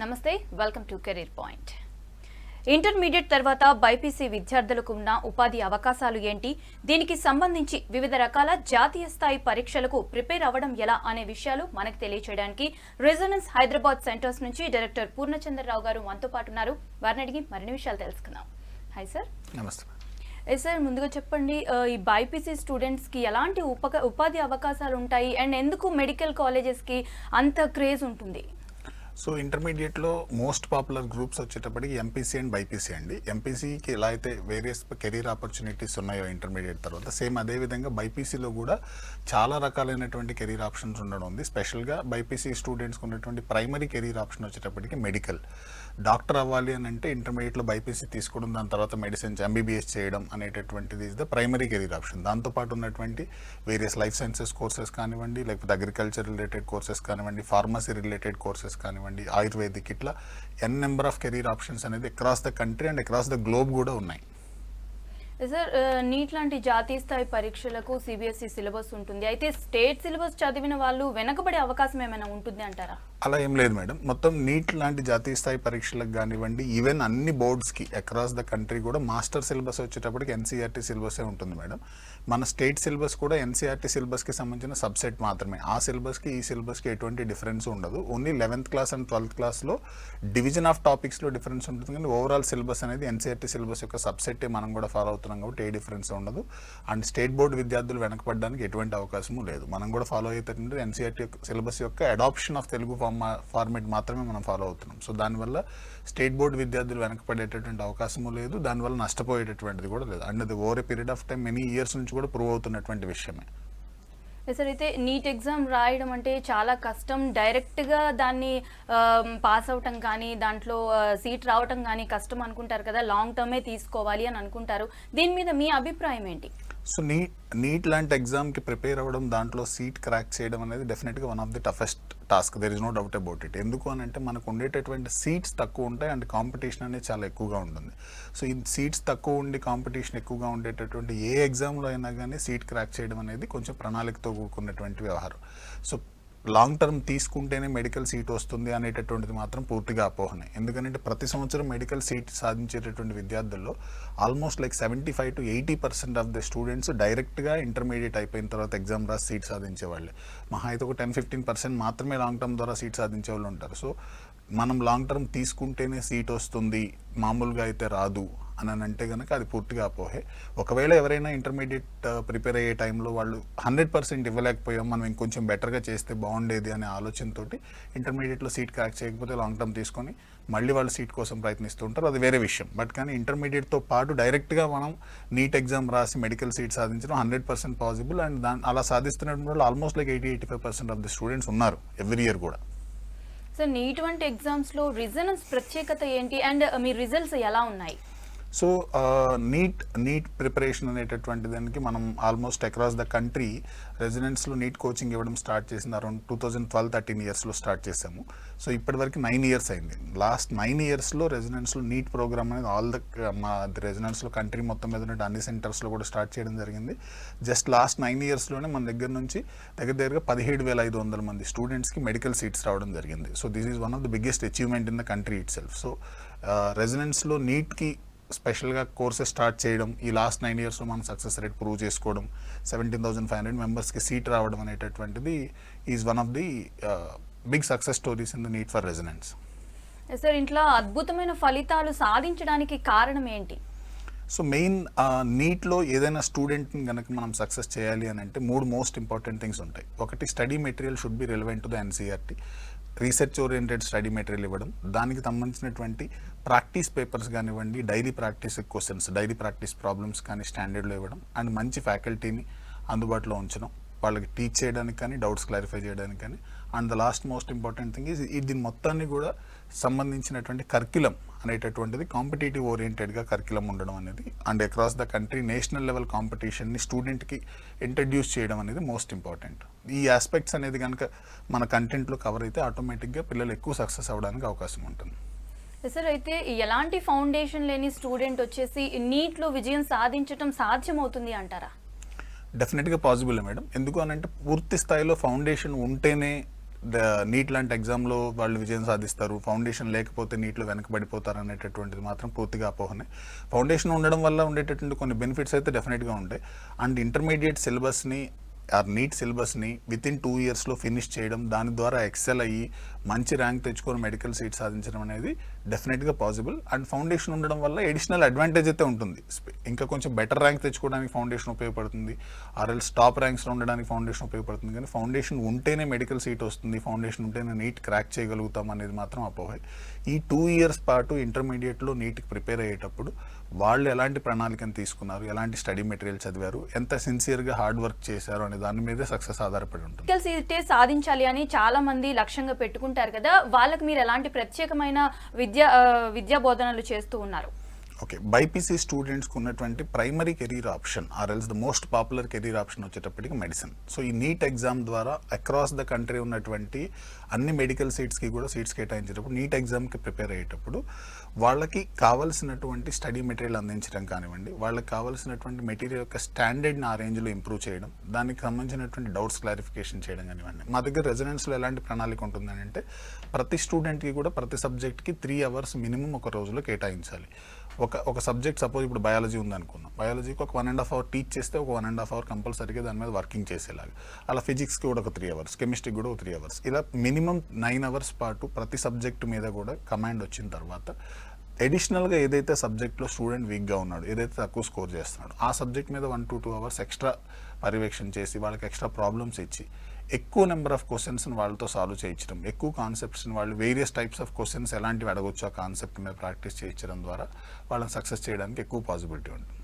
నమస్తే welcome to career point. Intermediate తర్వాత BiPC విద్యార్థులకు ఉన్న ఉపాధి అవకాశాలు ఏంటి, దీనికి సంబంధించి వివిధ రకాల జాతీయ స్థాయి పరీక్షలకు ప్రిపేర్ అవ్వడం ఎలా అనే విషయాలు మనకు తెలియచేయడానికి రెజొనెన్స్ హైదరాబాద్ సెంటర్స్ నుంచి డైరెక్టర్ పూర్ణచంద్రరావు గారు మనతో పాటు ఉన్నారు. వారిని అడిగి మరిన్ని విషయాలు తెలుసుకుందాం. Hi sir. నమస్తే సార్, ముందుగా చెప్పండి, ఈ బైపీసీ స్టూడెంట్స్ కి ఎలాంటి ఉపాధి అవకాశాలు ఉంటాయి అండ్ ఎందుకు మెడికల్ కాలేజెస్ కి అంత క్రేజ్ ఉంటుంది? సో ఇంటర్మీడియట్లో మోస్ట్ పాపులర్ గ్రూప్స్ వచ్చేటప్పటికి ఎంపీసీ అండ్ బైపీసీ అండి. ఎంపీసీకి ఎలా అయితే వేరియస్ కెరీర్ ఆపర్చునిటీస్ ఉన్నాయో ఇంటర్మీడియట్ తర్వాత, సేమ్ అదేవిధంగా బైపీసీలో కూడా చాలా రకాలైనటువంటి కెరీర్ ఆప్షన్స్ ఉండడం ఉంది. స్పెషల్గా బైపీసీ స్టూడెంట్స్కి ఉన్నటువంటి ప్రైమరీ కెరీర్ ఆప్షన్ వచ్చేటప్పటికి మెడికల్. డాక్టర్ అవ్వాలి అని అంటే ఇంటర్మీడియట్లో బైపీసీ తీసుకోవడం, దాని తర్వాత మెడిసిన్స్ ఎంబీబీఎస్ చేయడం అనేటటువంటిది is the primary career option. దాంతోపాటు ఉన్నటువంటి వేరియస్ లైఫ్ సైన్సెస్ కోర్సెస్ కానివ్వండి, లేకపోతే అగ్రికల్చర్ రిలేటెడ్ కోర్సెస్ కానివ్వండి, ఫార్మసీ రిలేటెడ్ కోర్సెస్ కానివ్వండి, ఆయుర్వేదిక్, ఇట్లా ఎన్ నెంబర్ ఆఫ్ కెరీర్ ఆప్షన్స్ అనేది across the country and across the globe కూడా ఉన్నాయి. సార్, నీట్ లాంటి జాతీయ స్థాయి పరీక్షలకు సిబిఎస్ఈ సిలబస్ ఉంటుంది. అయితే స్టేట్ సిలబస్ చదివిన వాళ్ళు వెనకబడే అవకాశం ఏమైనా ఉంటుంది అంటారా? అలా ఏం లేదు మేడం. మొత్తం నీట్ లాంటి జాతీయ స్థాయి పరీక్షలకు కానివ్వండి, ఈవెన్ అన్ని బోర్డ్స్కి అక్రాస్ ద కంట్రీ కూడా మాస్టర్ సిలబస్ వచ్చేటప్పటికి ఎన్సీఆర్టీ సిలబసే ఉంటుంది మేడం. మన స్టేట్ సిలబస్ కూడా ఎన్సీఆర్టీ సిలబస్కి సంబంధించిన సబ్సెట్ మాత్రమే. ఆ సిలబస్కి ఈ సిలబస్కి ఎటువంటి డిఫరెన్స్ ఉండదు. Only 11th class and 12th క్లాస్లో డివిజన్ ఆఫ్ టాపిక్స్లో డిఫరెన్స్ ఉంటుంది, కానీ ఓవరాల్ సిలబస్ అనేది ఎన్సీఆర్టీ సిలబస్ యొక్క సబ్సెట్టే మనం కూడా ఫాలో అవుతున్నాం కాబట్టి ఏ డిఫరెన్స్ ఉండదు. అండ్ స్టేట్ బోర్డు విద్యార్థులు వెనకపడడానికి ఎటువంటి అవకాశము లేదు. మనం కూడా ఫాలో అవుతుంటే ఎన్సీఆర్టీ సిలబస్ యొక్క అడాప్షన్ ఆఫ్ తెలుగు ఫార్మేట్ మాత్రమే మనం ఫాలో అవుతున్నాం. సో దానివల్ల స్టేట్ బోర్డు విద్యార్థులు వెనకపడేటటువంటి అవకాశము లేదు, దానివల్ల నష్టపోయేటటువంటిది కూడా లేదు. అండ్ అది over a period of time many years నుంచి కూడా ప్రూవ్ అవుతున్నటువంటి విషయమే. సార్, అయితే నీట్ ఎగ్జామ్ రాయడం అంటే చాలా కష్టం. డైరెక్ట్గా దాన్ని పాస్ అవటం కానీ, దాంట్లో సీట్ రావటం కానీ కష్టం అనుకుంటారు కదా, లాంగ్ టర్మే తీసుకోవాలి అని అనుకుంటారు. దీని మీద మీ అభిప్రాయం ఏంటి? సో నీట్ లాంటి ఎగ్జామ్కి ప్రిపేర్ అవ్వడం, దాంట్లో సీట్ క్రాక్ చేయడం అనేది డెఫినెట్గా one of the toughest task. There is no doubt about it. ఎందుకు అని అంటే మనకు ఉండేటటువంటి సీట్స్ తక్కువ ఉంటాయి అండ్ కాంపిటీషన్ అనేది చాలా ఎక్కువగా ఉంటుంది. సో ఈ సీట్స్ తక్కువ ఉండి కాంపిటీషన్ ఎక్కువగా ఉండేటటువంటి ఏ ఎగ్జామ్లో అయినా కానీ సీట్ క్రాక్ చేయడం అనేది కొంచెం ప్రణాళికతో కూడుకున్నటువంటి వ్యవహారం. సో లాంగ్ టర్మ్ తీసుకుంటేనే మెడికల్ సీట్ వస్తుంది అనేటటువంటిది మాత్రం పూర్తిగా అపోహనే. ఎందుకంటే ప్రతి సంవత్సరం మెడికల్ సీట్ సాధించేటటువంటి విద్యార్థుల్లో almost like 75 to 80% of the students డైరెక్ట్గా ఇంటర్మీడియట్ అయిపోయిన తర్వాత ఎగ్జామ్ రాసి సీట్ సాధించే వాళ్ళే. మహా అయితే ఒక 10-15% మాత్రమే లాంగ్ టర్మ్ ద్వారా సీట్ సాధించే వాళ్ళు ఉంటారు. సో మనం లాంగ్ టర్మ్ తీసుకుంటేనే సీట్ వస్తుంది, మామూలుగా అయితే రాదు అని అంటే కనుక అది పూర్తిగా అపోహే. ఒకవేళ ఎవరైనా ఇంటర్మీడియట్ ప్రిపేర్ అయ్యే టైంలో వాళ్ళు 100% ఇవ్వలేకపోయాం, మనం ఇంకొంచెం బెటర్గా చేస్తే బాగుండేది అనే ఆలోచనతో ఇంటర్మీడియట్లో సీట్ క్రాక్ చేయకపోతే లాంగ్ టర్మ్ తీసుకొని మళ్ళీ వాళ్ళు సీట్ కోసం ప్రయత్నిస్తూ ఉంటారు, అది వేరే విషయం. బట్ కానీ ఇంటర్మీడియట్తో పాటు డైరెక్ట్గా మనం నీట్ ఎగ్జామ్ రాసి మెడికల్ సీట్ సాధించడం 100% పాసిబుల్. అండ్ అలా సాధిస్తున్నటువంటి వాళ్ళు almost like 80-85% of the students ఉన్నారు ఎవ్రీ ఇయర్ కూడా. సో నీట్ వంటి ఎగ్జామ్స్లో రెజొనెన్స్ ప్రత్యేకత ఏంటి అండ్ మీ రిజల్ట్స్ ఎలా ఉన్నాయి? సో నీట్ ప్రిపరేషన్ అనేటటువంటి దానికి మనం ఆల్మోస్ట్ అక్రాస్ ద కంట్రీ రెసిడెన్స్లో నీట్ కోచింగ్ ఇవ్వడం స్టార్ట్ చేసింది అరౌండ్ 2012-13 ఇయర్స్లో స్టార్ట్ చేసాము. సో ఇప్పటివరకు 9 ఇయర్స్ అయింది. లాస్ట్ 9 ఇయర్స్లో రెసిడెన్స్లో నీట్ ప్రోగ్రామ్ అనేది మా రెసిడెన్స్లో కంట్రీ మొత్తం మీద ఉన్న అన్ని సెంటర్స్లో కూడా స్టార్ట్ చేయడం జరిగింది. జస్ట్ లాస్ట్ 9 ఇయర్స్లోనే మన దగ్గర నుంచి దగ్గరగా 17,500 మంది స్టూడెంట్స్కి మెడికల్ సీట్స్ రావడం జరిగింది. So this is one of the biggest achievement in the country itself. So రెసిడెన్స్లో నీట్కి స్పెషల్గా కోర్సెస్ స్టార్ట్ చేయడం, ఈ లాస్ట్ 9 ఇయర్స్లో మనం సక్సెస్ రేట్ ప్రూవ్ చేసుకోవడం, 17,500 మెంబర్స్కి సీట్ రావడం అనేటటువంటిది is one of the big success stories in the NEET for residence. Sir, ఇంట్లో అద్భుతమైన ఫలితాలు సాధించడానికి కారణం ఏంటి? సో మెయిన్ నీట్లో ఏదైనా స్టూడెంట్ని కనుక మనం సక్సెస్ చేయాలి అని అంటే 3 మోస్ట్ ఇంపార్టెంట్ థింగ్స్ ఉంటాయి. ఒకటి, study material should be relevant to the NCERT. Research oriented study material ఇవ్వడం, దానికి సంబంధించినటువంటి ప్రాక్టీస్ పేపర్స్ కానివ్వండి, daily practice questions, daily practice problems కానీ స్టాండర్డ్లో ఇవ్వడం, అండ్ మంచి ఫ్యాకల్టీని అందుబాటులో ఉంచడం, వాళ్ళకి టీచ్ చేయడానికి కానీ డౌట్స్ క్లారిఫై చేయడానికి కానీ. And the last most important thing is దీని మొత్తాన్ని కూడా సంబంధించినటువంటి కరిక్యులం అనేటటువంటిది కాంపిటేటివ్ ఓరియంటెడ్గా కరిక్యులం ఉండడం అనేది, and across the country national level కాంపిటీషన్ని స్టూడెంట్కి ఇంట్రడ్యూస్ చేయడం అనేది మోస్ట్ ఇంపార్టెంట్. ఈ ఆస్పెక్ట్స్ అనేది కనుక మన కంటెంట్లో కవర్ అయితే ఆటోమేటిక్గా పిల్లలు ఎక్కువ సక్సెస్ అవ్వడానికి అవకాశం ఉంటుంది. సార్, అయితే ఎలాంటి ఫౌండేషన్ లేని స్టూడెంట్ వచ్చేసి నీట్లో విజయం సాధించడం సాధ్యమవుతుంది అంటారా? డెఫినెట్గా పాసిబుల్ మేడం. ఎందుకు అని అంటే పూర్తి స్థాయిలో ఫౌండేషన్ ఉంటేనే నీట్ లాంటి ఎగ్జామ్లో వాళ్ళు విజయం సాధిస్తారు, ఫౌండేషన్ లేకపోతే నీట్లో వెనకబడిపోతారు అనేటటువంటిది మాత్రం పూర్తిగా అపోహనే. ఫౌండేషన్ ఉండడం వల్ల ఉండేటటువంటి కొన్ని బెనిఫిట్స్ అయితే డెఫినెట్గా ఉంటాయి. అండ్ ఇంటర్మీడియట్ సిలబస్ని నీట్ సిలబస్ని వితిన్ 2 ఇయర్స్లో ఫినిష్ చేయడం, దాని ద్వారా ఎక్సెల్ అయ్యి మంచి ర్యాంక్ తెచ్చుకొని మెడికల్ సీట్ సాధించడం అనేది డెఫినెట్గా పాసిబుల్. అండ్ ఫౌండేషన్ ఉండడం వల్ల ఎడిషనల్ అడ్వాంటేజ్ అయితే ఉంటుంది. ఇంకా కొంచెం బెటర్ ర్యాంక్ తెచ్చుకోవడానికి ఫౌండేషన్ ఉపయోగపడుతుంది, ఆర్ఎల్స్ టాప్ ర్యాంక్స్లో ఉండడానికి ఫౌండేషన్ ఉపయోగపడుతుంది. కానీ ఫౌండేషన్ ఉంటేనే మెడికల్ సీట్ వస్తుంది, ఫౌండేషన్ ఉంటేనే నీట్ క్రాక్ చేయగలుగుతాం అనేది మాత్రం అపోహే. ఈ 2 ఇయర్స్ పాటు ఇంటర్మీడియట్లో నీట్కి ప్రిపేర్ అయ్యేటప్పుడు వాళ్ళు ఎలాంటి ప్రణాళికను తీసుకున్నారు, ఎలాంటి స్టడీ మెటీరియల్ చదివారు, ఎంత సిన్సియర్గా హార్డ్ వర్క్ చేశారు అనే దాని మీదే సక్సెస్ ఆధారపడి ఉంటుంది. మెడికల్ సీటే సాధించాలి అని చాలా మంది లక్ష్యంగా పెట్టుకుంటారు కదా, వాళ్ళకి మీరు ఎలాంటి ప్రత్యేకమైన విద్యా బోధనలు చేస్తూ ఉన్నారు? ఓకే, బైపీసీ స్టూడెంట్స్కి ఉన్నటువంటి primary career option or else the most popular career option వచ్చేటప్పటికి మెడిసిన్. సో ఈ నీట్ ఎగ్జామ్ ద్వారా అక్రాస్ ద కంట్రీ ఉన్నటువంటి అన్ని మెడికల్ సీట్స్కి కూడా సీట్స్ కేటాయించేటప్పుడు నీట్ ఎగ్జామ్కి ప్రిపేర్ అయ్యేటప్పుడు వాళ్ళకి కావాల్సినటువంటి స్టడీ మెటీరియల్ అందించడం కానివ్వండి, వాళ్ళకి కావాల్సినటువంటి మెటీరియల్ యొక్క స్టాండర్డ్ని ఆ రేంజ్లో ఇంప్రూవ్ చేయడం, దానికి సంబంధించినటువంటి డౌట్స్ క్లారిఫికేషన్ చేయడం కానివ్వండి. మా దగ్గర రెసిడెన్స్లో ఎలాంటి ప్రణాళిక ఉంటుందని అంటే ప్రతి స్టూడెంట్కి కూడా ప్రతి సబ్జెక్ట్కి 3 అవర్స్ మినిమం ఒక రోజులో కేటాయించాలి. ఒక సబ్జెక్ట్ సపోజ్ ఇప్పుడు బయాలజీ ఉందనుకుందాం, బయాలజీకి ఒక 1.5 అవర్ టీచ్ చేస్తే ఒక 1.5 అవర్ కంపల్సరీగా దాని మీద వర్కింగ్ చేసేలాగా, అలా ఫిజిక్స్కి కూడా ఒక 3 అవర్స్, కెమిస్ట్రీకి కూడా ఒక 3 అవర్స్, ఇలా మినిమం 9 అవర్స్ పాటు ప్రతి సబ్జెక్టు మీద కూడా కమాండ్ వచ్చిన తర్వాత అడిషనల్గా ఏదైతే సబ్జెక్ట్లో స్టూడెంట్ వీక్గా ఉన్నాడు, ఏదైతే తక్కువ స్కోర్ చేస్తున్నాడు, ఆ సబ్జెక్ట్ మీద 1 to 2 అవర్స్ ఎక్స్ట్రా పర్యవేక్షణ చేసి వాళ్ళకి ఎక్స్ట్రా ప్రాబ్లమ్స్ ఇచ్చి ఎక్కువ నెంబర్ ఆఫ్ క్వశ్చన్స్ని వాళ్ళతో సాల్వ్ చేయించడం, ఎక్కువ కాన్సెప్ట్స్ని వాళ్ళు వేరియస్ టైప్స్ ఆఫ్ క్వశ్చన్స్ ఎలాంటివి అడగొచ్చు ఆ కాన్సెప్ట్ మీద ప్రాక్టీస్ చేయించడం ద్వారా వాళ్ళని సక్సెస్ చేయడానికి ఎక్కువ పాసిబిలిటీ ఉంటుంది.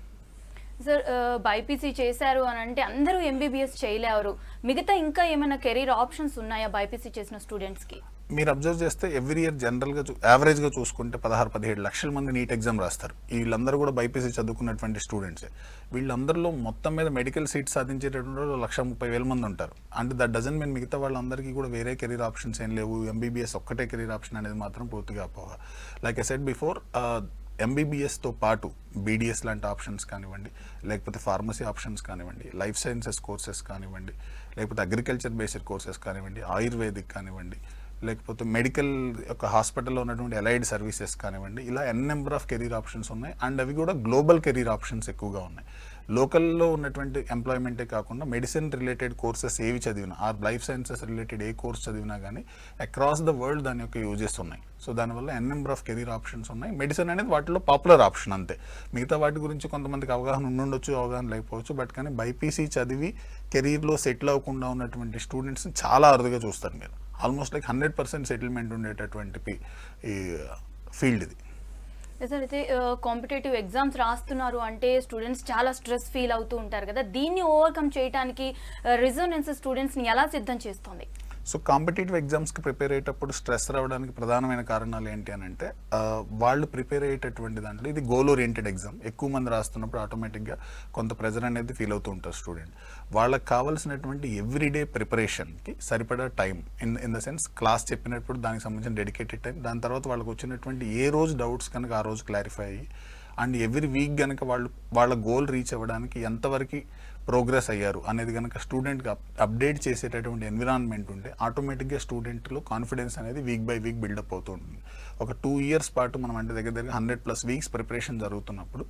సార్, బైపీసీ చేశారు అని అంటే అందరూ ఎంబీబీఎస్ చేయలేరు, మిగతా ఇంకా ఏమైనా కెరీర్ ఆప్షన్స్ ఉన్నాయా బైపీసీ చేసిన స్టూడెంట్స్కి? మీరు అబ్జర్వ్ చేస్తే ఎవ్రీ ఇయర్ జనరల్గా యావరేజ్గా చూసుకుంటే 16-17 లక్షల మంది నీట్ ఎగ్జామ్ రాస్తారు. వీళ్ళందరూ కూడా బైపీసీ చదువుకున్నటువంటి స్టూడెంట్సే. వీళ్ళందరిలో మొత్తం మీద మెడికల్ సీట్ సాధించేటటువంటి 1,30,000 మంది ఉంటారు. అంటే దట్ డజన్ మీన్ మిగతా వాళ్ళందరికీ కూడా వేరే కెరీర్ ఆప్షన్స్ ఏం లేవు, ఎంబీబీఎస్ ఒక్కటే కెరీర్ ఆప్షన్ అనేది మాత్రం పూర్తిగా అపోహ. లైక్ ఐ సెడ్ బిఫోర్, ఎంబీబీఎస్తో పాటు బీడీఎస్ లాంటి ఆప్షన్స్ కానివ్వండి, లేకపోతే ఫార్మసీ ఆప్షన్స్ కానివ్వండి, లైఫ్ సైన్సెస్ కోర్సెస్ కానివ్వండి, లేకపోతే అగ్రికల్చర్ బేస్డ్ కోర్సెస్ కానివ్వండి, ఆయుర్వేదిక్ కానివ్వండి, లేకపోతే మెడికల్ యొక్క హాస్పిటల్లో ఉన్నటువంటి అలైడ్ సర్వీసెస్ కానివ్వండి, ఇలా నెంబర్ ఆఫ్ కెరీర్ ఆప్షన్స్ ఉన్నాయి. అండ్ అవి కూడా గ్లోబల్ కెరీర్ ఆప్షన్స్ ఎక్కువగా ఉన్నాయి. లోకల్లో ఉన్నటువంటి ఎంప్లాయ్మెంటే కాకుండా మెడిసిన్ రిలేటెడ్ కోర్సెస్ ఏవి చదివినా, ఆర్ లైఫ్ సైన్సెస్ రిలేటెడ్ ఏ కోర్స్ చదివినా కానీ అక్రాస్ ద వరల్డ్ దాని యొక్క యూజెస్ ఉన్నాయి. సో దానివల్ల నెంబర్ ఆఫ్ కెరీర్ ఆప్షన్స్ ఉన్నాయి. మెడిసిన్ అనేది వాటిలో పాపులర్ ఆప్షన్ అంతే. మిగతా వాటి గురించి కొంతమందికి అవగాహన ఉండుండొచ్చు, అవగాహన లేకపోవచ్చు. బట్ కానీ బైపీసీ చదివి కెరీర్లో సెటిల్ అవ్వకుండా ఉన్నటువంటి స్టూడెంట్స్ని చాలా అరుదుగా చూస్తారు మీరు. ఆల్మోస్ట్ లైక్ 100% సెటిల్మెంట్ ఉండేటటువంటి ఈ ఫీల్డ్ ఇది. సార్, అయితే కాంపిటేటివ్ ఎగ్జామ్స్ రాస్తున్నారు అంటే స్టూడెంట్స్ చాలా స్ట్రెస్ ఫీల్ అవుతూ ఉంటారు కదా, దీన్ని ఓవర్కమ్ చేయడానికి రెజోనెన్స్ స్టూడెంట్స్ని ఎలా సిద్ధం చేస్తుంది? సో కాంపిటేటివ్ ఎగ్జామ్స్కి ప్రిపేర్ అయ్యేటప్పుడు స్ట్రెస్ రావడానికి ప్రధానమైన కారణాలు ఏంటి అని అంటే, వాళ్ళు ప్రిపేర్ అయ్యేటటువంటి దాంట్లో ఇది గోల్ ఓరియంటెడ్ ఎగ్జామ్. ఎక్కువ మంది రాస్తున్నప్పుడు ఆటోమేటిక్గా కొంత ప్రెజర్ అనేది ఫీల్ అవుతూ ఉంటారు స్టూడెంట్. వాళ్ళకి కావాల్సినటువంటి ఎవ్రీడే ప్రిపరేషన్కి సరిపడా time, in the sense class చెప్పినప్పుడు దానికి సంబంధించిన డెడికేటెడ్ టైం, దాని తర్వాత వాళ్ళకి వచ్చినటువంటి ఏ రోజు డౌట్స్ కనుక ఆ రోజు క్లారిఫై అయ్యి, అండ్ ఎవ్రీ వీక్ కనుక వాళ్ళ గోల్ రీచ్ అవ్వడానికి ఎంతవరకు ప్రోగ్రెస్ అయ్యారు అనేది కనుక స్టూడెంట్కి అప్డేట్ చేసేటటువంటి ఎన్విరాన్మెంట్ ఉంటే ఆటోమేటిక్గా స్టూడెంట్లో కాన్ఫిడెన్స్ అనేది వీక్ బై వీక్ బిల్డప్ అవుతూ ఉంటుంది. ఒక 2 ఇయర్స్ పాటు మనం అంటే దగ్గర 100+ వీక్స్ ప్రిపరేషన్ జరుగుతున్నప్పుడు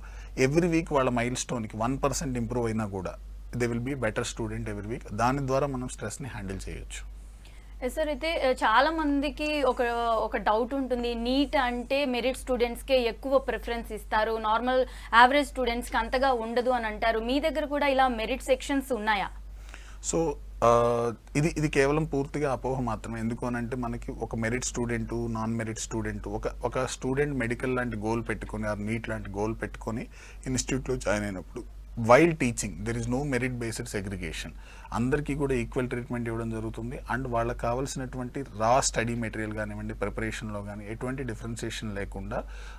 ఎవ్రీ వీక్ వాళ్ళ మైల్ స్టోన్కి 1% ఇంప్రూవ్ అయినా కూడా they will be better student every week. దాని ద్వారా మనం స్ట్రెస్ని హ్యాండిల్ చేయొచ్చు. సార్, అయితే చాలా మందికి ఒక డౌట్ ఉంటుంది, నీట్ అంటే మెరిట్ స్టూడెంట్స్కే ఎక్కువ ప్రిఫరెన్స్ ఇస్తారు, నార్మల్ యావరేజ్ స్టూడెంట్స్కి అంతగా ఉండదు అని అంటారు. మీ దగ్గర కూడా ఇలా మెరిట్ సెక్షన్స్ ఉన్నాయా? సో ఇది కేవలం పూర్తిగా అపోహ మాత్రమే. ఎందుకు అని అంటే మనకి ఒక merit student, non merit student, ఒక స్టూడెంట్ మెడికల్ లాంటి గోల్ పెట్టుకొని, ఆర్ నీట్ లాంటి గోల్ పెట్టుకొని ఇన్స్టిట్యూట్లో జాయిన్ అయినప్పుడు while teaching there is no merit based segregation. అందరికీ కూడా ఈక్వల్ ట్రీట్మెంట్ ఇవ్వడం జరుగుతుంది. అండ్ వాళ్ళకి కావాల్సినటువంటి రా స్టడీ మెటీరియల్ కానివ్వండి, ప్రిపరేషన్లో కానీ ఎటువంటి డిఫరెన్సియేషన్ లేకుండా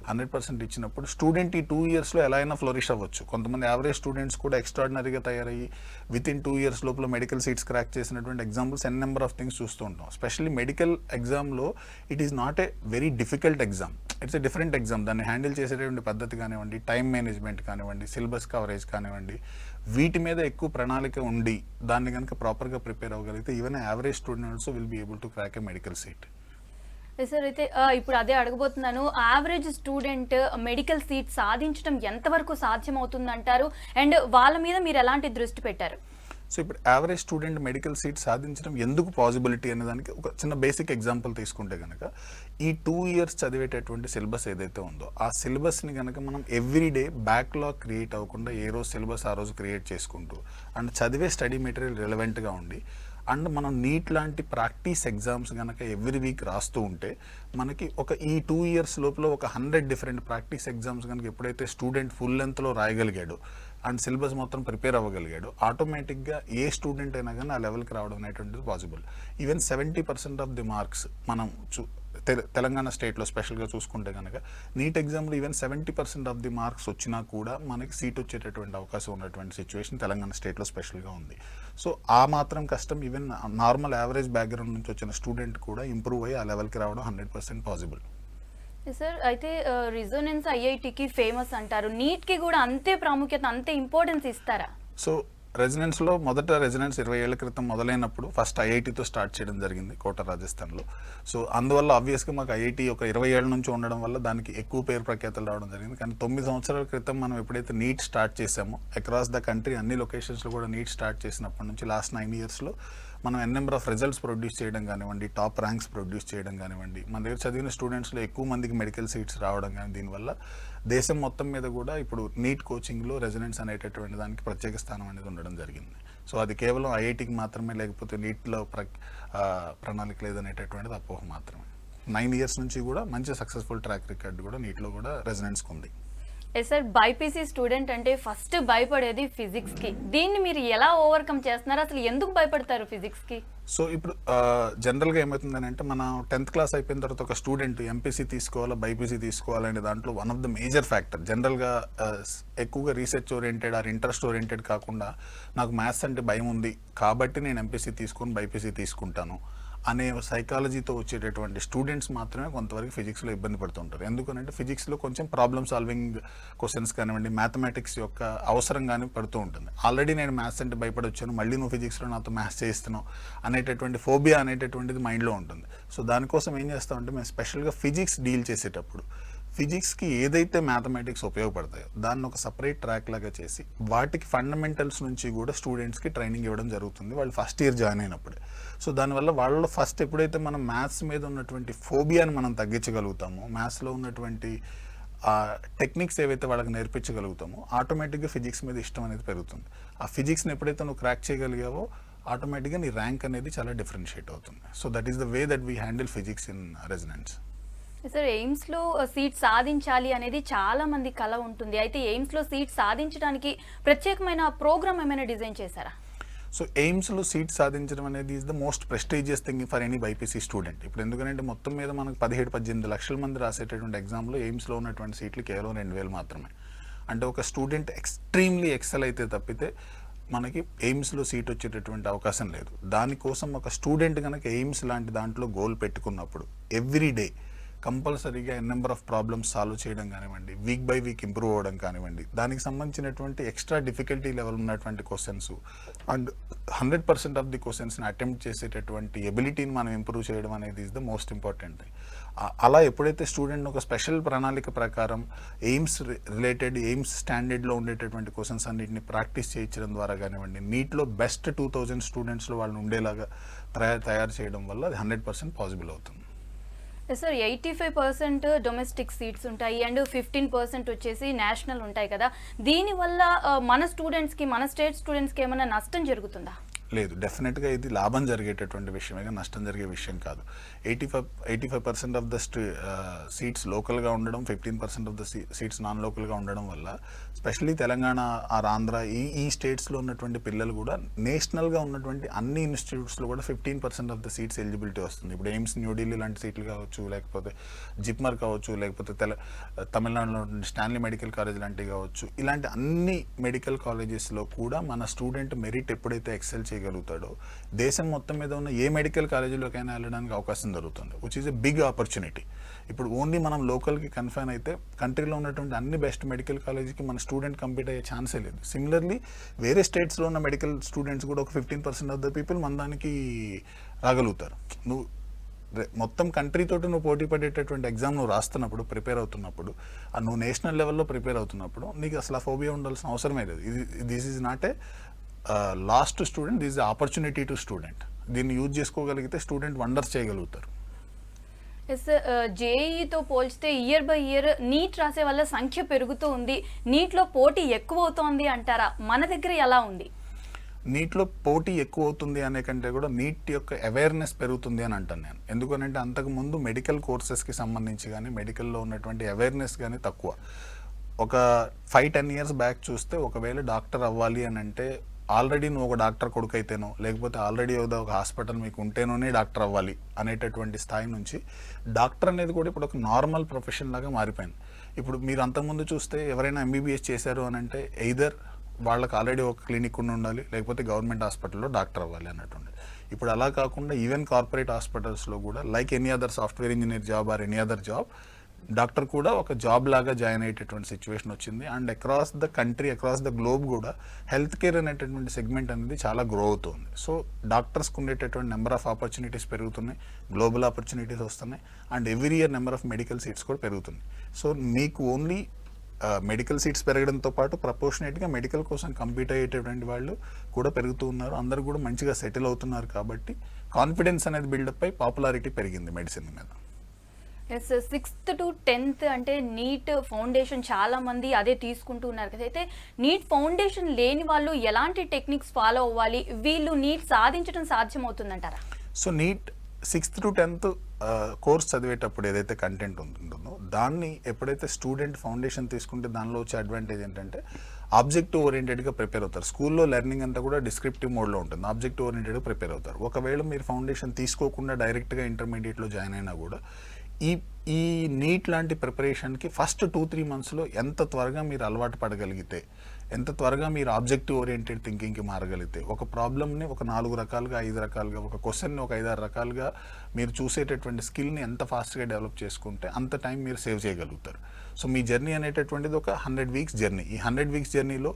100% ఇచ్చినప్పుడు స్టూడెంట్ ఈ 2 ఇయర్స్లో ఎలా అయినా ఫ్లోరిష్ అవ్వచ్చు. కొంతమంది యావరేజ్ స్టూడెంట్స్ కూడా ఎక్స్ట్రాడినరీగా తయారయ్యి వితిన్ 2 ఇయర్స్ లోపల మెడికల్ సీట్స్ క్రాక్ చేసినటువంటి ఎగ్జాంపుల్స్ నెంబర్ ఆఫ్ థింగ్స్ చూస్తూ ఉంటాం. స్పెషల్లీ మెడికల్ ఎగ్జామ్లో it is not a very difficult exam, it's a different exam. దాన్ని హ్యాండిల్ చేసేటువంటి పద్ధతి కానివ్వండి, టైం మేనేజ్మెంట్ కానివ్వండి, సిలబస్ కవరేజ్ కానివ్వండి, కానివ్వండి, వీటి మీద ఎక్కువ ప్రణాళిక ఉండి దాన్ని కనుక ప్రాపర్గా ప్రిపేర్ అవ్వగలిగితే even average student also will be able to crack a medical seat. Sir అయితే ఇప్పుడు అదే అడగబోతున్నాను, యావరేజ్ స్టూడెంట్ మెడికల్ సీట్ సాధించడం ఎంతవరకు సాధ్యమవుతుందంటారు, అండ్ వాళ్ళ మీద మీరు ఎలాంటి దృష్టి పెట్టారు? సో ఇప్పుడు యావరేజ్ స్టూడెంట్ మెడికల్ సీట్ సాధించడం ఎందుకు పాసిబిలిటీ అనే దానికి ఒక చిన్న బేసిక్ ఎగ్జాంపుల్ తీసుకుంటే కనుక, ఈ 2 years చదివేటటువంటి సిలబస్ ఏదైతే ఉందో ఆ సిలబస్ని కనుక మనం ఎవ్రీడే బ్యాక్లాగ్ క్రియేట్ అవ్వకుండా ఏ రోజు సిలబస్ ఆ రోజు క్రియేట్ చేసుకుంటూ అండ్ చదివే స్టడీ మెటీరియల్ రిలవెంట్గా ఉండి అండ్ మనం నీట్ లాంటి ప్రాక్టీస్ ఎగ్జామ్స్ కనుక ఎవ్రీ వీక్ రాస్తూ ఉంటే మనకి ఈ 2 years లోపల ఒక 100 డిఫరెంట్ ప్రాక్టీస్ ఎగ్జామ్స్ కనుక ఎప్పుడైతే స్టూడెంట్ ఫుల్ లెంత్లో రాయగలిగాడో అండ్ సిలబస్ మొత్తం ప్రిపేర్ అవ్వగలిగాడు, ఆటోమేటిక్గా ఏ స్టూడెంట్ అయినా కానీ ఆ లెవెల్కి రావడం అనేటువంటిది possible. Even 70% of the marks మనం తెలంగాణ స్టేట్లో స్పెషల్గా చూసుకుంటే కనుక నీట్ ఎగ్జామ్లో ఈవెన్ 70% ఆఫ్ ది మార్క్స్ వచ్చినా కూడా మనకి సీట్ వచ్చేటటువంటి అవకాశం ఉన్నటువంటి సిచ్యువేషన్ తెలంగాణ స్టేట్లో స్పెషల్గా ఉంది. సో ఆ మాత్రం కష్టం ఈవెన్ నార్మల్ యావరేజ్ బ్యాక్గ్రౌండ్ నుంచి వచ్చిన స్టూడెంట్ కూడా ఇంప్రూవ్ అయ్యి ఆ లెవెల్కి రావడం 100% పాసిబుల్. సార్ అయితే రిజోనెన్స్ ఐఐటికి ఫేమస్ అంటారు, నీట్కి కూడా అంతే ప్రాముఖ్యత, అంతే ఇంపార్టెన్స్ ఇస్తారా? సో రెసిడెన్స్లో మొదట రెసిడెన్స్ 20 ఏళ్ల క్రితం మొదలైనప్పుడు ఫస్ట్ ఐఐటితో స్టార్ట్ చేయడం జరిగింది కోట రాజస్థాన్లో. సో అందువల్ల ఆబ్వియస్గా మాకు ఐఐటి ఒక 20 ఏళ్ళ నుంచి ఉండడం వల్ల దానికి ఎక్కువ పేరు ప్రఖ్యాతలు రావడం జరిగింది. కానీ 9 సంవత్సరాల క్రితం మనం ఎప్పుడైతే నీట్ స్టార్ట్ చేసామో అక్రాస్ ద కంట్రీ అన్ని లొకేషన్స్లో కూడా నీట్ స్టార్ట్ చేసినప్పటి నుంచి లాస్ట్ 9 yearsలో మనం నెంబర్ ఆఫ్ రిజల్ట్స్ ప్రొడ్యూస్ చేయడం కానివ్వండి, టాప్ ర్యాంక్స్ ప్రొడ్యూస్ చేయడం కానివ్వండి, మన దగ్గర చదివిన స్టూడెంట్స్లో ఎక్కువ మందికి మెడికల్ సీట్స్ రావడం కానీ, దీనివల్ల దేశం మొత్తం మీద కూడా ఇప్పుడు నీట్ కోచింగ్లో రెసిడెన్స్ అనేటటువంటి దానికి ప్రత్యేక స్థానం అనేది ఉండడం జరిగింది. సో అది కేవలం ఐఐటికి మాత్రమే, లేకపోతే నీట్లో ప్రణాళిక లేదనేటటువంటిది అపోహ మాత్రమే. 9 years నుంచి కూడా మంచి సక్సెస్ఫుల్ ట్రాక్ రికార్డ్ కూడా నీట్లో కూడా రెసిడెన్స్కి ఉంది. సార్ బైపీసీ స్టూడెంట్ అంటే ఫస్ట్ భయపడేది ఫిజిక్స్కి, దీన్ని మీరు ఎలా ఓవర్కమ్ చేస్తున్నారు? అసలు ఎందుకు భయపడతారు ఫిజిక్స్కి? సో ఇప్పుడు జనరల్గా ఏమవుతుందని అంటే, మన 10th క్లాస్ అయిపోయిన తర్వాత ఒక స్టూడెంట్ ఎంపీసీ తీసుకోవాలా బైపీసీ తీసుకోవాలనే దాంట్లో one of the major factor జనరల్గా ఎక్కువగా research oriented or interest oriented కాకుండా నాకు మ్యాథ్స్ అంటే భయం ఉంది కాబట్టి నేను ఎంపీసీ తీసుకొని బైపీసీ తీసుకుంటాను అనే సైకాలజీతో వచ్చేటటువంటి స్టూడెంట్స్ మాత్రమే కొంతవరకు ఫిజిక్స్లో ఇబ్బంది పడుతుంటారు. ఎందుకంటే ఫిజిక్స్లో కొంచెం ప్రాబ్లమ్ సాల్వింగ్ క్వశ్చన్స్ కానివ్వండి, మ్యాథమెటిక్స్ యొక్క అవసరం కానీ పడుతూ ఉంటుంది. ఆల్రెడీ నేను మ్యాథ్స్ అంటే భయపడొచ్చాను, మళ్ళీ నువ్వు ఫిజిక్స్లో నాతో మ్యాథ్స్ చేస్తున్నావు అనేటటువంటి ఫోబియా అనేటటువంటిది మైండ్లో ఉంటుంది. సో దానికోసం ఏం చేస్తామంటే మేము స్పెషల్గా ఫిజిక్స్ డీల్ చేసేటప్పుడు ఫిజిక్స్కి ఏదైతే మ్యాథమెటిక్స్ ఉపయోగపడతాయో దాన్ని ఒక సపరేట్ ట్రాక్ లాగా చేసి వాటికి ఫండమెంటల్స్ నుంచి కూడా స్టూడెంట్స్కి ట్రైనింగ్ ఇవ్వడం జరుగుతుంది వాళ్ళు ఫస్ట్ ఇయర్ జాయిన్ అయినప్పుడే. సో దానివల్ల వాళ్ళలో ఫస్ట్ ఎప్పుడైతే మనం మ్యాథ్స్ మీద ఉన్నటువంటి ఫోబియాని మనం తగ్గించగలుగుతామో, మ్యాథ్స్లో ఉన్నటువంటి టెక్నిక్స్ ఏవైతే వాళ్ళకి నేర్పించగలుగుతామో ఆటోమేటిక్గా ఫిజిక్స్ మీద ఇష్టం అనేది పెరుగుతుంది. ఆ ఫిజిక్స్ని ఎప్పుడైతే నువ్వు క్రాక్ చేయగలిగావో ఆటోమేటిక్గా నీ ర్యాంక్ అనేది చాలా డిఫరెన్షియేట్ అవుతుంది. So that is the way that we handle physics in residence. Sir ఎయిమ్స్లో సీట్ సాధించాలి అనేది చాలా మంది కల ఉంటుంది, అయితే ఎయిమ్స్లో సీట్ సాధించడానికి ప్రత్యేకమైన ప్రోగ్రామ్ ఏమైనా డిజైన్ చేశారా? సో ఎయిమ్స్లో సీట్ సాధించడం అనేది is the most prestigious thing for any BiPC student. ఇప్పుడు ఎందుకంటే మొత్తం మీద మనకు 17-18 లక్షల మంది రాసేటటువంటి ఎగ్జామ్లో ఎయిమ్స్లో ఉన్నటువంటి సీట్లు కేవలం 2000 మాత్రమే. అంటే ఒక స్టూడెంట్ ఎక్స్ట్రీమ్లీ ఎక్సెల్ అయితే తప్పితే మనకి ఎయిమ్స్లో సీట్ వచ్చేటటువంటి అవకాశం లేదు. దానికోసం ఒక స్టూడెంట్ కనుక ఎయిమ్స్ లాంటి దాంట్లో గోల్ పెట్టుకున్నప్పుడు ఎవ్రీ డే కంపల్సరీగా నెంబర్ ఆఫ్ ప్రాబ్లమ్స్ సాల్వ్ చేయడం కానివ్వండి, వీక్ బై వీక్ ఇంప్రూవ్ అవ్వడం కానివ్వండి, దానికి సంబంధించినటువంటి ఎక్స్ట్రా డిఫికల్టీ లెవెల్ ఉన్నటువంటి క్వశ్చన్స్ అండ్ 100% ఆఫ్ ది క్వశ్చన్స్ని అటెంప్ట్ చేసేటటువంటి ఎబిలిటీని మనం ఇంప్రూవ్ చేయడం అనేది is the most important thing. అలా ఎప్పుడైతే స్టూడెంట్ ఒక స్పెషల్ ప్రణాళిక ప్రకారం ఎయిమ్స్ రిలేటెడ్ ఎయిమ్స్ స్టాండర్డ్లో ఉండేటటువంటి క్వశ్చన్స్ అన్నింటిని ప్రాక్టీస్ చేయించడం ద్వారా కానివ్వండి, నీట్లో బెస్ట్ 2000 స్టూడెంట్స్లో వాళ్ళని ఉండేలాగా తయారు చేయడం వల్ల అది 100% పాసిబుల్ అవుతుంది. సార్ 85% డొమెస్టిక్ సీట్స్ ఉంటాయి అండ్ 15% వచ్చేసి నేషనల్ ఉంటాయి కదా, దీనివల్ల మన స్టూడెంట్స్కి, మన స్టేట్ స్టూడెంట్స్కి ఏమైనా నష్టం జరుగుతుందా? లేదు, డెఫినెట్గా ఇది లాభం జరిగేటటువంటి విషయమే కానీ నష్టం జరిగే విషయం కాదు. 85% ఆఫ్ ద సీట్స్ లోకల్గా ఉండడం, 15% ఆఫ్ ద సీట్స్ నాన్ లోకల్గా ఉండడం వల్ల స్పెషల్లీ తెలంగాణ ఆర్ ఆంధ్ర ఈ స్టేట్స్లో ఉన్నటువంటి పిల్లలు కూడా నేషనల్గా ఉన్నటువంటి అన్ని ఇన్స్టిట్యూట్స్లో కూడా 15% ఆఫ్ ద సీట్స్ ఎలిజిబిలిటీ వస్తుంది. ఇప్పుడు ఎయిమ్స్ న్యూఢిల్లీ లాంటి సీట్లు కావచ్చు, లేకపోతే జిప్మర్ కావచ్చు, లేకపోతే తమిళనాడులో స్టాన్లీ మెడికల్ కాలేజ్ లాంటివి కావచ్చు, ఇలాంటి అన్ని మెడికల్ కాలేజెస్లో కూడా మన స్టూడెంట్ మెరిట్ ఎప్పుడైతే ఎక్సెల్ చేయగలుగుతాడో దేశం మొత్తం మీద ఉన్న ఏ మెడికల్ కాలేజీలోకైనా వెళ్ళడానికి అవకాశం దొరుకుతుంది, which is a big opportunity. ఇప్పుడు ఓన్లీ మనం లోకల్కి కన్ఫైన్ అయితే కంట్రీలో ఉన్నటువంటి అన్ని బెస్ట్ మెడికల్ కాలేజీకి మన స్టూడెంట్ కంపీట్ అయ్యే ఛాన్సే లేదు. సిమిలర్లీ వేరే స్టేట్స్లో ఉన్న మెడికల్ స్టూడెంట్స్ కూడా ఒక 15% ఆఫ్ ద పీపుల్ మన దానికి రాగలుగుతారు. నువ్వు మొత్తం కంట్రీ తోటి నువ్వు పోటీ పడేటటువంటి ఎగ్జామ్ నువ్వు రాస్తున్నప్పుడు, ప్రిపేర్ అవుతున్నప్పుడు, నువ్వు నేషనల్ లెవెల్లో ప్రిపేర్ అవుతున్నప్పుడు నీకు అసలు ఆ ఫోబియా ఉండాల్సిన అవసరమే లేదు. This is not a last to student, this is opportunity to student. దీన్ని యూజ్ చేసుకోగలిగితే స్టూడెంట్ వండర్స్ చేయగలుగుతారు. ఎస్, జేఈతో పోల్చితే ఇయర్ బై ఇయర్ నీట్ రాసే వాళ్ళ సంఖ్య పెరుగుతూ ఉంది, నీట్లో పోటీ ఎక్కువ అవుతోంది అంటారా? మన దగ్గర ఎలా ఉంది? నీట్లో పోటీ ఎక్కువ అవుతుంది అనే కంటే కూడా నీట్ యొక్క అవేర్నెస్ పెరుగుతుంది అని అంటాను నేను. ఎందుకనంటే అంతకుముందు మెడికల్ కోర్సెస్కి సంబంధించి కానీ మెడికల్లో ఉన్నటువంటి అవేర్నెస్ కానీ తక్కువ. ఒక 5-10 ఇయర్స్ బ్యాక్ చూస్తే ఒకవేళ డాక్టర్ అవ్వాలి అని అంటే ఆల్రెడీ నువ్వు ఒక డాక్టర్ కొడుకు అయితేనో లేకపోతే ఆల్రెడీ ఏదో ఒక హాస్పిటల్ మీకు ఉంటేనోనే డాక్టర్ అవ్వాలి అనేటటువంటి స్థాయి నుంచి డాక్టర్ అనేది కూడా ఇప్పుడు ఒక నార్మల్ ప్రొఫెషన్ లాగా మారిపోయింది. ఇప్పుడు మీరు అంతకుముందు చూస్తే ఎవరైనా ఎంబీబీఎస్ చేశారు అని అంటే ఎయిదర్ వాళ్ళకి ఆల్రెడీ ఒక క్లినిక్ ఉండాలి లేకపోతే గవర్నమెంట్ హాస్పిటల్లో డాక్టర్ అవ్వాలి అన్నట్టు. ఇప్పుడు అలా కాకుండా ఈవెన్ కార్పొరేట్ హాస్పిటల్స్లో కూడా like any other software engineer job or any other job, doctor కూడా ఒక జాబ్ లాగా జాయిన్ అయ్యేటటువంటి సిచ్యువేషన్ వచ్చింది. And across the country, across the globe కూడా హెల్త్ కేర్ అనేటటువంటి సెగ్మెంట్ అనేది చాలా గ్రో అవుతుంది. సో డాక్టర్స్కి ఉండేటటువంటి నెంబర్ ఆఫ్ ఆపర్చునిటీస్ పెరుగుతున్నాయి, గ్లోబల్ ఆపర్చునిటీస్ వస్తున్నాయి, and every year number of medical seats కూడా పెరుగుతుంది. సో మీకు ఓన్లీ మెడికల్ సీట్స్ పెరగడంతో పాటు ప్రపోర్షనేట్గా మెడికల్ కోసం కంపీట్ అయ్యేటటువంటి వాళ్ళు కూడా పెరుగుతూ ఉన్నారు. అందరూ కూడా మంచిగా సెటిల్ అవుతున్నారు కాబట్టి కాన్ఫిడెన్స్ అనేది బిల్డప్ అయి పాపులారిటీ పెరిగింది మెడిసిన్ మీద. ఎస్, 6th to 10th అంటే నీట్ ఫౌండేషన్ చాలా మంది అదే తీసుకుంటూ ఉన్నారు కదా. అయితే నీట్ ఫౌండేషన్ లేని వాళ్ళు ఎలాంటి టెక్నిక్స్ ఫాలో అవ్వాలి, వీళ్ళు నీట్ సాధించడం సాధ్యమవుతుందంటారా? So NEET 6th to 10th course చదివేటప్పుడు ఏదైతే కంటెంట్ ఉంటుందో దాన్ని ఎప్పుడైతే స్టూడెంట్ ఫౌండేషన్ తీసుకుంటే దానిలో వచ్చే అడ్వాంటేజ్ ఏంటంటే ఆబ్జెక్టివ్ ఓరియంటెడ్గా ప్రిపేర్ అవుతారు. స్కూల్లో లెర్నింగ్ అంతా కూడా డిస్క్రిప్టివ్ మోడ్లో ఉంటుంది, ఆబ్జెక్టివ్ ఓరియంటెడ్గా ప్రిపేర్ అవుతారు. ఒకవేళ మీరు ఫౌండేషన్ తీసుకోకుండా డైరెక్ట్గా ఇంటర్మీడియట్లో జాయిన్ అయినా కూడా ఈ నీట్ లాంటి ప్రిపరేషన్కి ఫస్ట్ 2-3 మంత్స్లో ఎంత త్వరగా మీరు అలవాటు పడగలిగితే, ఎంత త్వరగా మీరు ఆబ్జెక్టివ్ ఓరియంటెడ్ థింకింగ్కి మారగలిగితే, ఒక ప్రాబ్లమ్ని ఒక 4 రకాలుగా 5 రకాలుగా, ఒక క్వశ్చన్ని ఒక 5-6 రకాలుగా మీరు చూసేటటువంటి స్కిల్ని ఎంత ఫాస్ట్గా డెవలప్ చేసుకుంటే అంత టైం మీరు సేవ్ చేయగలుగుతారు. సో మీ జర్నీ అనేటటువంటిది ఒక 100 వీక్స్ జర్నీ. ఈ 100 వీక్స్ జర్నీలో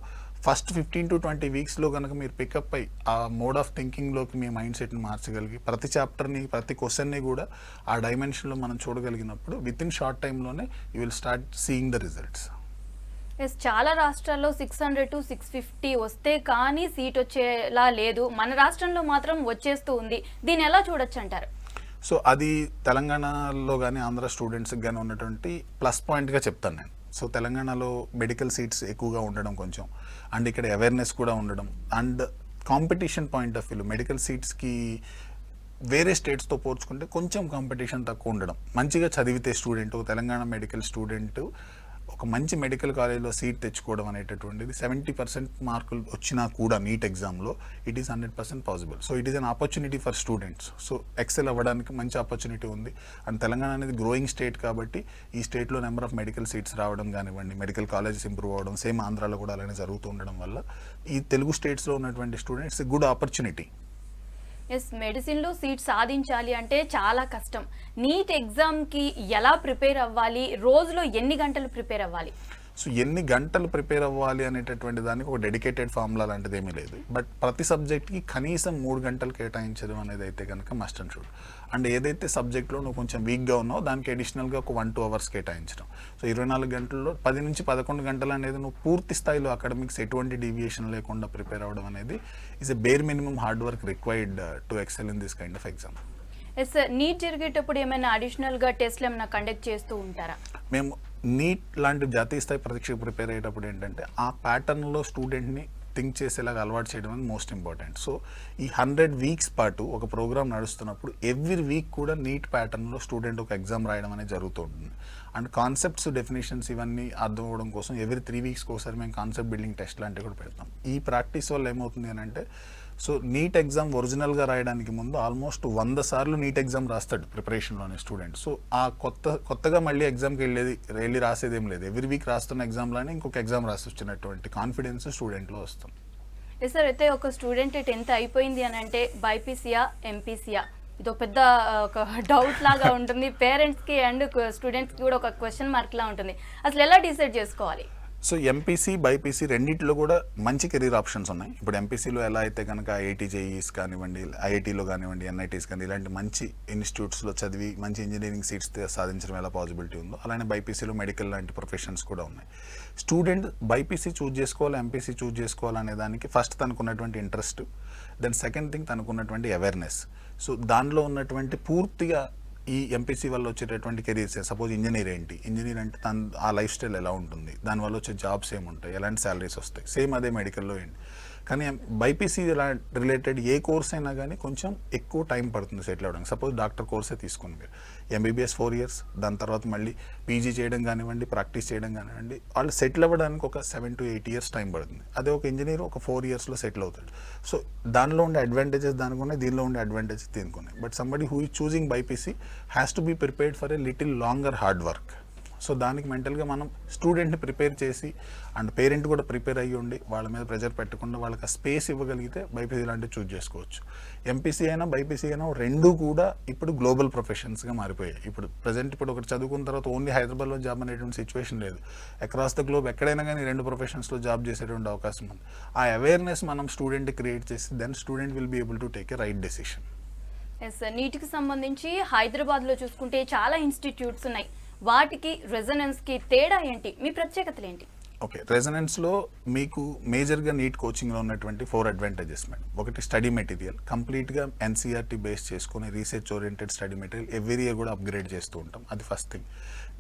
ఫస్ట్ 15 to 20 వీక్స్లో కనుక మీరు పికప్ అయ్యి ఆ మోడ్ ఆఫ్ థింకింగ్లోకి మీ మైండ్ సెట్ని మార్చగలిగి ప్రతి చాప్టర్ని, ప్రతి క్వశ్చన్ని కూడా ఆ డైమెన్షన్లో మనం చూడగలిగినప్పుడు విత్ ఇన్ షార్ట్ టైంలోనే you will start seeing the results. Yes, చాలా రాష్ట్రాల్లో 600 to 650 వస్తే కానీ సీట్ వచ్చేలా లేదు, మన రాష్ట్రంలో మాత్రం వచ్చేస్తూ ఉంది. దీన్ని ఎలా చూడొచ్చు అంటారు? సో అది తెలంగాణలో కానీ ఆంధ్ర స్టూడెంట్స్కి కానీ ఉన్నటువంటి ప్లస్ పాయింట్గా చెప్తాను నేను. సో తెలంగాణలో మెడికల్ సీట్స్ ఎక్కువగా ఉండడం కొంచెం, అండ్ ఇక్కడ అవేర్నెస్ కూడా ఉండడం, and competition point of view medical సీట్స్కి వేరే స్టేట్స్తో పోల్చుకుంటే కొంచెం కాంపిటీషన్ తక్కువ ఉండడం, మంచిగా చదివితే స్టూడెంట్, తెలంగాణ మెడికల్ స్టూడెంట్ ఒక మంచి మెడికల్ కాలేజ్లో సీట్ తెచ్చుకోవడం అనేటటువంటిది 70% మార్కులు వచ్చినా కూడా నీట్ ఎగ్జామ్లో it is 100% possible. So it is an opportunity for students. So excel అవ్వడానికి మంచి ఆపర్చునిటీ ఉంది. అండ్ తెలంగాణ అనేది గ్రోయింగ్ స్టేట్ కాబట్టి ఈ స్టేట్లో నెంబర్ ఆఫ్ మెడికల్ సీట్స్ రావడం కానివ్వండి, మెడికల్ కాలేజెస్ ఇంప్రూవ్ అవ్వడం, సేమ్ ఆంధ్రాలో కూడా అలానే జరుగుతూ ఉండడం వల్ల ఈ తెలుగు స్టేట్స్లో ఉన్నటువంటి స్టూడెంట్స్ గుడ్ ఆపర్చునిటీ. ఎస్, మెడిసిన్లో సీట్ సాధించాలి అంటే చాలా కష్టం. నీట్ ఎగ్జామ్కి ఎలా ప్రిపేర్ అవ్వాలి, రోజులో ఎన్ని గంటలు ప్రిపేర్ అవ్వాలి? సో ఎన్ని గంటలు ప్రిపేర్ అవ్వాలి అనేటటువంటి దానికి ఒక డెడికేటెడ్ ఫార్ములా లాంటిది ఏమీ లేదు. బట్ ప్రతి సబ్జెక్ట్కి కనీసం 3 గంటలు కేటాయించడం అనేది అయితే కనుక మస్ట్ అండ్ షుడ్. అండ్ ఏదైతే సబ్జెక్ట్లో నువ్వు కొంచెం వీక్గా ఉన్నావో దానికి అడిషనల్గా ఒక 1-2 అవర్స్ కేటాయించడం. సో 24 గంటల్లో 10 నుంచి 11 గంటలు అనేది నువ్వు పూర్తి స్థాయిలో అకాడమిక్స్ ఎటువంటి డీవియేషన్ లేకుండా ప్రిపేర్ అవ్వడం అనేది is a bare minimum hard work required to excel in this kind of exam. Yes, NEET జరిగేటప్పుడు ఏమైనా అడిషనల్గా టెస్ట్లు ఏమైనా కండక్ట్ చేస్తూ ఉంటారా? మేము నీట్ లాంటి జాతీయ స్థాయి పరీక్షకు ప్రిపేర్ అయ్యేటప్పుడు ఏంటంటే ఆ ప్యాటర్న్లో స్టూడెంట్ని థింక్ చేసేలాగా అలవాటు చేయడం అనేది మోస్ట్ ఇంపార్టెంట్. సో ఈ 100 వీక్స్ పాటు ఒక ప్రోగ్రామ్ నడుస్తున్నప్పుడు ఎవ్రీ వీక్ కూడా నీట్ ప్యాటర్న్లో స్టూడెంట్ ఒక ఎగ్జామ్ రాయడం అనేది జరుగుతూ ఉంటుంది. అండ్ కాన్సెప్ట్స్, డెఫినేషన్స్ ఇవన్నీ అర్థం అవ్వడం కోసం ఎవ్రీ 3 వీక్స్కి ఒకసారి మేము కాన్సెప్ట్ బిల్డింగ్ టెస్ట్ లాంటివి కూడా పెడతాం. ఈ ప్రాక్టీస్ వల్ల ఏమవుతుంది అని అంటే, సో నీట్ ఎగ్జామ్ ఒరిజినల్గా రాయడానికి ముందు ఆల్మోస్ట్ 100 సార్లు నీట్ ఎగ్జామ్ రాస్తాడు ప్రిపరేషన్లోనే స్టూడెంట్. సో ఆ కొత్తగా మళ్ళీ ఎగ్జామ్కి వెళ్ళి రాసేదేం లేదు. ఎవ్రీ వీక్ రాస్తున్న ఎగ్జామ్లోనే ఇంకొక ఎగ్జామ్ రాసి వచ్చినటువంటి కాన్ఫిడెన్స్ స్టూడెంట్లో వస్తుంది. సార్ అయితే ఒక స్టూడెంట్ 10th అయిపోయింది అని అంటే బైపీసీయా ఎంపీసీయా ఇది ఒక పెద్ద ఒక డౌట్ లాగా ఉంటుంది పేరెంట్స్కి అండ్ స్టూడెంట్స్కి కూడా ఒక క్వశ్చన్ మార్క్ లా ఉంటుంది. అసలు ఎలా డిసైడ్ చేసుకోవాలి? సో ఎంపీసీ బైపీసీ రెండింటిలో కూడా మంచి కెరీర్ ఆప్షన్స్ ఉన్నాయి. ఇప్పుడు ఎంపీసీలో ఎలా అయితే కనుక ఐఐటీ జేఈస్ కానివ్వండి, ఐఐటీలో కానివ్వండి, ఎన్ఐటీస్ కానీ ఇలాంటి మంచి ఇన్స్టిట్యూట్స్లో చదివి మంచి ఇంజనీరింగ్ సీట్స్ సాధించడం ఎలా పాసిబిలిటీ ఉందో, అలానే బైపీసీలో మెడికల్ లాంటి ప్రొఫెషన్స్ కూడా ఉన్నాయి. స్టూడెంట్ బైపీసీ చూజ్ చేసుకోవాలి, ఎంపీసీ చూజ్ చేసుకోవాలనే దానికి ఫస్ట్ తనకున్నటువంటి ఇంట్రెస్ట్, దెన్ సెకండ్ థింగ్ తనకున్నటువంటి అవేర్నెస్. సో దానిలో ఉన్నటువంటి పూర్తిగా ఈ ఎంపీసీ వల్ల వచ్చేటటువంటి కెరీర్స్, సపోజ్ ఇంజనీర్ ఏంటి, ఇంజనీర్ అంటే ఆ లైఫ్ స్టైల్ ఎలా ఉంటుంది, దానివల్ల వచ్చే జాబ్స్ ఏముంటాయి, ఎలాంటి శాలరీస్ వస్తాయి, సేమ్ అదే మెడికల్లో ఏంటి. కానీ బైపీసీ రిలేటెడ్ ఏ కోర్స్ అయినా కానీ కొంచెం ఎక్కువ టైం పడుతుంది సెటిల్ అవ్వడానికి. సపోజ్ డాక్టర్ కోర్సే తీసుకుని మీరు ఎంబీబీఎస్ 4 years, దాని తర్వాత మళ్ళీ పీజీ చేయడం కానివ్వండి, ప్రాక్టీస్ చేయడం కానివ్వండి, వాళ్ళు సెటిల్ అవ్వడానికి ఒక 7 to 8 years టైం పడుతుంది. అదే ఒక ఇంజనీర్ ఒక 4 yearsలో సెటిల్ అవుతాడు. సో దానిలో ఉండే అడ్వాంటేజెస్ దానికి ఉన్నాయి, దీనిలో ఉండే అడ్వాంటేజెస్ దీనికి ఉన్నాయి. But somebody who is choosing BiPC has to be prepared for a little longer hard work. So దానికి మెంటల్గా మనం స్టూడెంట్ని ప్రిపేర్ చేసి అండ్ పేరెంట్ కూడా ప్రిపేర్ అయ్యి ఉండి వాళ్ళ మీద ప్రెజర్ పెట్టకుండా వాళ్ళకి ఆ స్పేస్ ఇవ్వగలిగితే బైపీసీ లాంటివి చూజ్ చేసుకోవచ్చు. ఎంపీసీ అయినా బైపీసీ అయినా రెండు కూడా ఇప్పుడు గ్లోబల్ ప్రొఫెషన్స్గా మారిపోయాయి. ఇప్పుడు ప్రజెంట్ ఇప్పుడు ఒకటి చదువుకున్న తర్వాత ఓన్లీ హైదరాబాద్లో జాబ్ అనేటువంటి సిచ్యువేషన్ లేదు. అక్రాస్ ద గ్లోబ్ ఎక్కడైనా కానీ 2 ప్రొఫెషన్స్లో జాబ్ చేసేటువంటి అవకాశం ఉంది. ఆ అవేర్నెస్ మనం స్టూడెంట్ క్రియేట్ చేసి then student will be able to take a right decision. Yes sir, నీటికి సంబంధించి హైదరాబాద్లో చూసుకుంటే చాలా ఇన్స్టిట్యూట్స్ ఉన్నాయి. వాటికి రెజొనెన్స్కి తేడా ఏంటి? మీ ప్రత్యేకతలు ఏంటి? ఓకే, రెజొనెన్స్లో మీకు మేజర్గా నీట్ కోచింగ్లో ఉన్నటువంటి 4 అడ్వాంటేజెస్ మేడం. ఒకటి స్టడీ మెటీరియల్, కంప్లీట్గా ఎన్సీఆర్టీ బేస్ చేసుకుని research oriented study material every year కూడా అప్గ్రేడ్ చేస్తూ ఉంటాం, అది first thing.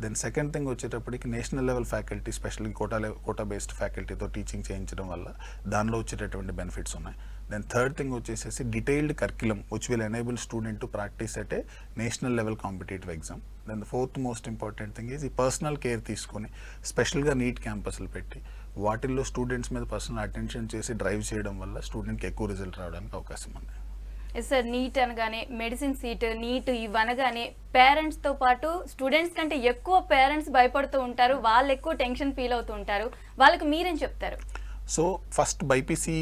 Then second thing వచ్చేటప్పటికి national level faculty, specially Kota based ఫ్యాకల్టీతో టీచింగ్ చేయించడం వల్ల దానిలో వచ్చేటటువంటి బెనిఫిట్స్ ఉన్నాయి. దెన్ థర్డ్ థింగ్ వచ్చేసేసి detailed curriculum which will enable student to practice at a national level competitive exam. Then the fourth most important thing is ఈ personal care తీసుకొని స్పెషల్గా నీట్ క్యాంపస్లు పెట్టి వాటిల్లో స్టూడెంట్స్ మీద పర్సనల్ అటెన్షన్ చేసి drive చేయడం వల్ల స్టూడెంట్కి ఎక్కువ రిజల్ట్ రావడానికి అవకాశం ఉంది. ఎస్ సార్, నీట్ అనగానే మెడిసిన్ సీట్, నీట్ ఇవనగానే పేరెంట్స్తో పాటు స్టూడెంట్స్ కంటే ఎక్కువ పేరెంట్స్ భయపడుతూ ఉంటారు, వాళ్ళు ఎక్కువ టెన్షన్ ఫీల్ అవుతూ ఉంటారు. వాళ్ళకి మీరేం చెప్తారు? సో ఫస్ట్ బైపీసీ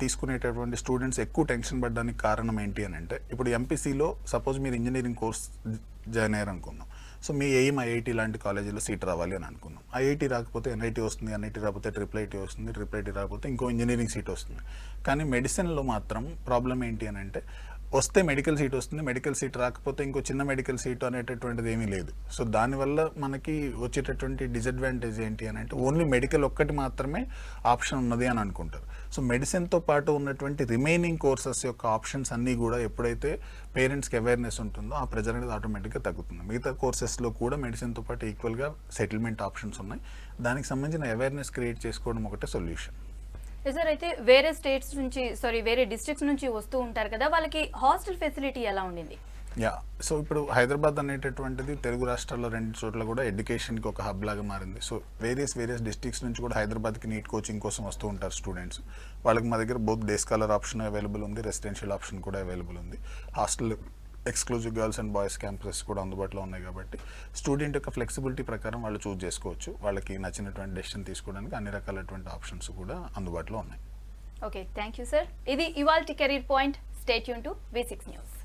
తీసుకునేటటువంటి స్టూడెంట్స్ ఎక్కువ టెన్షన్ పడడానికి కారణం ఏంటి అని అంటే, ఇప్పుడు ఎంపీసీలో సపోజ్ మీరు ఇంజనీరింగ్ కోర్స్ జాయిన్ అయ్యారు అనుకుందాం. సో మీ ఎయిమ్ ఐఐటీ లాంటి కాలేజీలో సీట్ రావాలి అని అనుకుందాం. ఐఐటీ రాకపోతే ఎన్ఐటీ వస్తుంది, ఎన్ఐటీ రాకపోతే ట్రిపుల్ ఐటీ రాకపోతే ఇంకో ఇంజనీరింగ్ సీట్ వస్తుంది. కానీ మెడిసిన్లో మాత్రం ప్రాబ్లం ఏంటి అని అంటే, వస్తే మెడికల్ సీట్ వస్తుంది, మెడికల్ సీట్ రాకపోతే ఇంకో చిన్న మెడికల్ సీట్ అనేటటువంటిది ఏమీ లేదు. సో దానివల్ల మనకి వచ్చేటటువంటి డిసడ్వాంటేజ్ ఏంటి అని అంటే, ఓన్లీ మెడికల్ ఒక్కటి మాత్రమే ఆప్షన్ ఉన్నది అని అనుకుంటారు. సో మెడిసిన్తో పాటు ఉన్నటువంటి రిమైనింగ్ కోర్సెస్ యొక్క ఆప్షన్స్ అన్నీ కూడా ఎప్పుడైతే పేరెంట్స్కి అవేర్నెస్ ఉంటుందో ఆ ప్రెజర్ అనేది ఆటోమేటిక్గా తగ్గుతుంది. మిగతా కోర్సెస్లో కూడా మెడిసిన్తో పాటు ఈక్వల్గా సెటిల్మెంట్ ఆప్షన్స్ ఉన్నాయి. దానికి సంబంధించిన అవేర్నెస్ క్రియేట్ చేసుకోవడం ఒకటే సొల్యూషన్. సార్, అయితే వేరే స్టేట్స్ నుంచి వేరే డిస్ట్రిక్ట్స్ నుంచి వస్తూ ఉంటారు కదా, వాళ్ళకి హాస్టల్ ఫెసిలిటీ ఎలా ఉండింది? యా, సో ఇప్పుడు హైదరాబాద్ అనేటటువంటిది తెలుగు రాష్ట్రాల్లో 2 చోట్ల కూడా ఎడ్యుకేషన్కి ఒక హబ్ లాగా మారింది. సో వేరియస్ డిస్ట్రిక్ట్స్ నుంచి కూడా హైదరాబాద్కి నీట్ కోచింగ్ కోసం వస్తూ ఉంటారు స్టూడెంట్స్. వాళ్ళకి మా దగ్గర both day scholar option available ఉంది, రెసిడెన్షియల్ ఆప్షన్ కూడా అవైలబుల్ ఉంది. Hostel exclusive girls and boys campuses కూడా అందుబాటులో ఉన్నాయి. కాబట్టి స్టూడెంట్ యొక్క ఫ్లెక్సిబిలిటీ ప్రకారం వాళ్ళు చూస్ చేసుకోవచ్చు. వాళ్ళకి నచ్చినటువంటి డెసిషన్ తీసుకోవడానికి అన్ని రకాలైనటువంటి ఆప్షన్స్ కూడా అందుబాటులో ఉన్నాయి. Okay, thank you sir. ఇది ఇవాల్టి career point. Stay tune to V6 news.